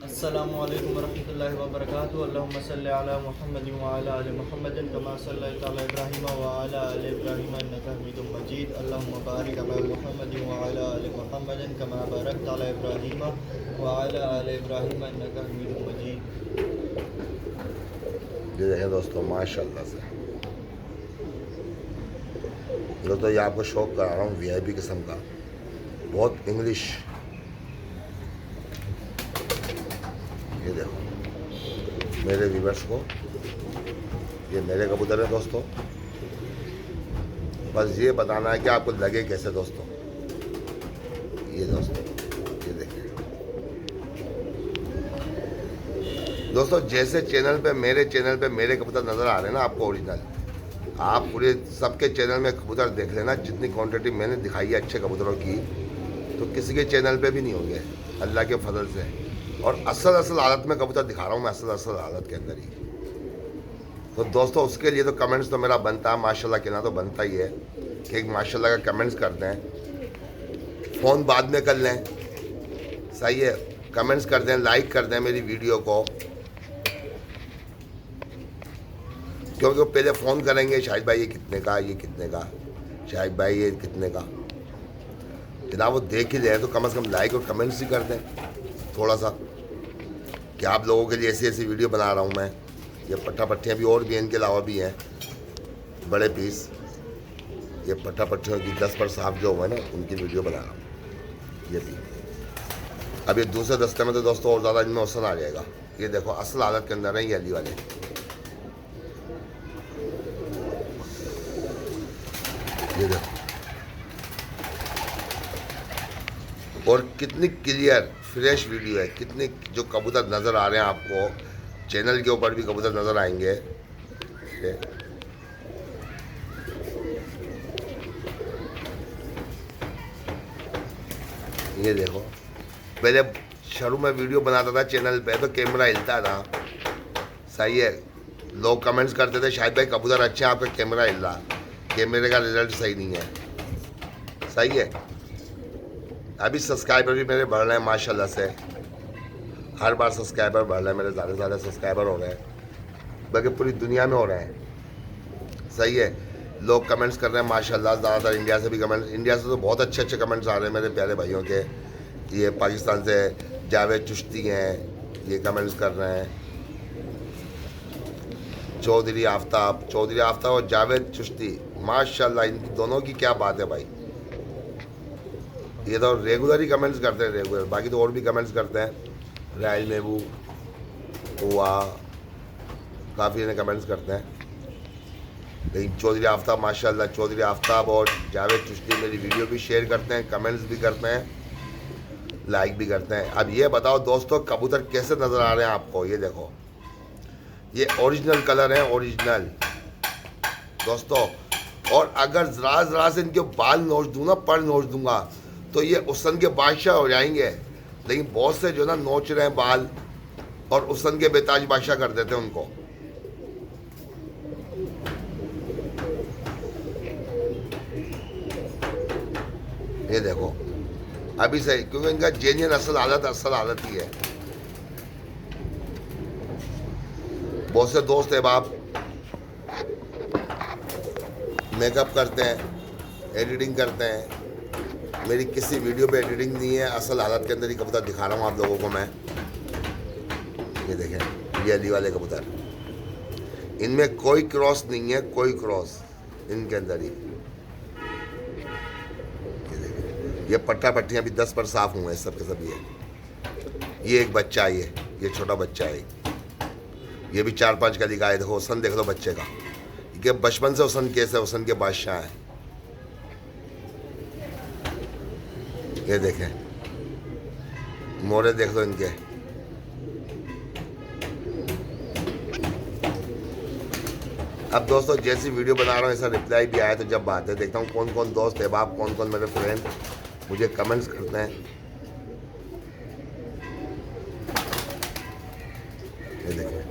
अस्सलामु अलैकुम वरहमतुल्लाहि वबरकातुहू। अल्लाहुम्मा सल्लि अला मुहम्मदिन व अला आलि मुहम्मदिन कमा सल्लैता अला इब्राहीम व अला आलि इब्राहीम इन्नका हमीदुम मजीद। अल्लाहुम्मा बारिक अला मुहम्मदिन व अला आलि मुहम्मदिन कमा बारकता अला इब्राहीम व अला आलि इब्राहीम इन्नका हमीदुम मजीद। ये देखें दोस्तों, माशाल्लाह से दोस्तों, ये आपको शौक करा रहा हूँ वीआईपी किस्म का, बहुत इंग्लिश। ये देखो मेरे व्यूवर्स को, ये मेरे कबूतर हैं दोस्तों। बस ये बताना है कि आपको लगे कैसे दोस्तों। ये दोस्तों, ये देखें दोस्तों, जैसे चैनल पे मेरे कबूतर नज़र आ रहे हैं ना आपको ओरिजिनल, आप पूरे सबके चैनल में कबूतर देख लेना। जितनी क्वांटिटी मैंने दिखाई है अच्छे कबूतरों की, तो किसी के चैनल पे भी नहीं होंगे अल्लाह के फजल से। और असल हालत में कबूतर दिखा रहा हूँ मैं, असल हालत के अंदर ही। तो दोस्तों, उसके लिए तो कमेंट्स तो मेरा बनता है, माशाल्लाह कहना तो बनता ही है कि एक माशाल्लाह का कमेंट्स कर दें। फ़ोन बाद में कर लें, सही है, कमेंट्स कर दें, लाइक कर दें मेरी वीडियो को, क्योंकि वो पहले फ़ोन करेंगे, शाहिद भाई ये कितने का, ये कितने का, शाहिद भाई ये कितने का। जनाब वो देख ही लें तो कम से कम लाइक और कमेंट्स ही कर दें थोड़ा सा, कि आप लोगों के लिए ऐसी ऐसी वीडियो बना रहा हूँ मैं। ये पट्टा पट्टियाँ भी और भी इनके अलावा भी हैं बड़े पीस। ये पट्टा पट्टियों की 10 पर साफ जो हुए ना, उनकी वीडियो बना रहा हूँ। ये भी अब ये दूसरे दस्ते में तो दोस्तों और ज़्यादा इनमें औसन आ जाएगा। ये देखो असल हालत के अंदर है ये अली वाले। ये देखो, और कितनी क्लियर फ्रेश वीडियो है, कितनी जो कबूतर नज़र आ रहे हैं आपको, चैनल के ऊपर भी कबूतर नज़र आएंगे। ये देखो, पहले शुरू में वीडियो बनाता था चैनल पे तो कैमरा हिलता था, सही है, लोग कमेंट्स करते थे शाहिद भाई कबूतर अच्छे हैं, आपका कैमरा हिल रहा, कैमरे का रिजल्ट सही नहीं है, सही है। अभी सब्सक्राइबर भी मेरे बढ़ रहे हैं माशाल्लाह से, हर बार सब्सक्राइबर बढ़ रहे हैं मेरे, ज़्यादा सब्सक्राइबर हो रहे हैं, बल्कि पूरी दुनिया में हो रहे हैं, सही है। लोग कमेंट्स कर रहे हैं माशाल्लाह, ज़्यादातर इंडिया से भी कमेंट्स, इंडिया से तो बहुत अच्छे कमेंट्स आ रहे हैं मेरे प्यारे भाइयों के। ये पाकिस्तान से जावेद चिश्ती हैं, ये कमेंट्स कर रहे हैं। चौधरी आफ्ताब और जावेद चिश्ती, माशाल्लाह इन दोनों की क्या बात है भाई। ये तो रेगुलर ही कमेंट्स करते हैं, रेगुलर। बाकी तो और भी कमेंट्स करते हैं, रायल मेबू हुआ, काफ़ी ने कमेंट्स करते हैं। लेकिन चौधरी आफ्ताब, माशाल्लाह चौधरी आफ्ताब और जावेद चिश्ती मेरी वीडियो भी शेयर करते हैं, कमेंट्स भी करते हैं, लाइक भी करते हैं। अब ये बताओ दोस्तों, कबूतर कैसे नज़र आ रहे हैं आपको। ये देखो, ये ओरिजिनल कलर है, ओरिजिनल दोस्तों। और अगर ज़रा से इनके बाल नोच दूँ ना, पर नोच दूंगा तो ये उसन के बादशाह हो जाएंगे। लेकिन बहुत से जो ना नोच रहे हैं बाल और उसन के बेताज बादशाह कर देते हैं उनको। ये देखो अभी सही, क्योंकि इनका जेन्युइन असल हालत ही है। बहुत से दोस्त है बाप मेकअप करते हैं, एडिटिंग करते हैं, मेरी किसी वीडियो पे एडिटिंग नहीं है, असल हालत के अंदर ही कबूतर दिखा रहा हूँ आप लोगों को मैं। ये देखें, ये अली वाले कबूतर, इनमें कोई क्रॉस नहीं है, कोई क्रॉस इनके अंदर ही। ये देखें, ये पट्टा पट्टियाँ भी 10 पर साफ हुए हैं सब के सब। ये एक बच्चा है, ये छोटा बच्चा है, ये भी 4-5 कली का है। देखो हुसन देख लो बच्चे का, ये बचपन से हुसन कैसे, हुसन के बादशाह हैं। ये देखें मोरे देख लो इनके। अब दोस्तों जैसी वीडियो बना रहा हूँ ऐसा रिप्लाई भी आया, तो जब बात है देखता हूँ कौन कौन दोस्त है बाप, कौन कौन मेरे फ्रेंड मुझे कमेंट्स करते हैं। ये देखें,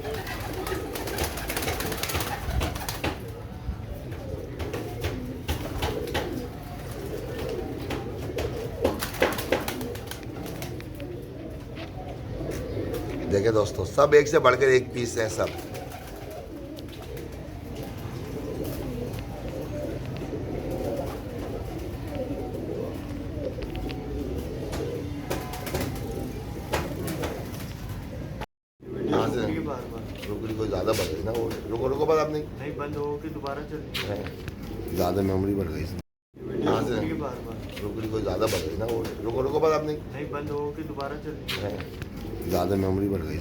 देखे दोस्तों, सब एक से बढ़कर एक पीस है सब। यहाँ से ये बार बार रुकड़ी कोई ज़्यादा बढ़ गई ना, वो रुको रुको बात आप नहीं, नहीं बंद हो के दोबारा चल रही है। ज़्यादा मेमोरी बढ़ गई। यहाँ से ये बार बार रुकड़ी कोई ज़्यादा बढ़ गई ना, वो रुको रुको बात आप नहीं, नहीं बंद हो के दोबारा चल रही है। ज़्यादा मेमोरी बढ़ गई।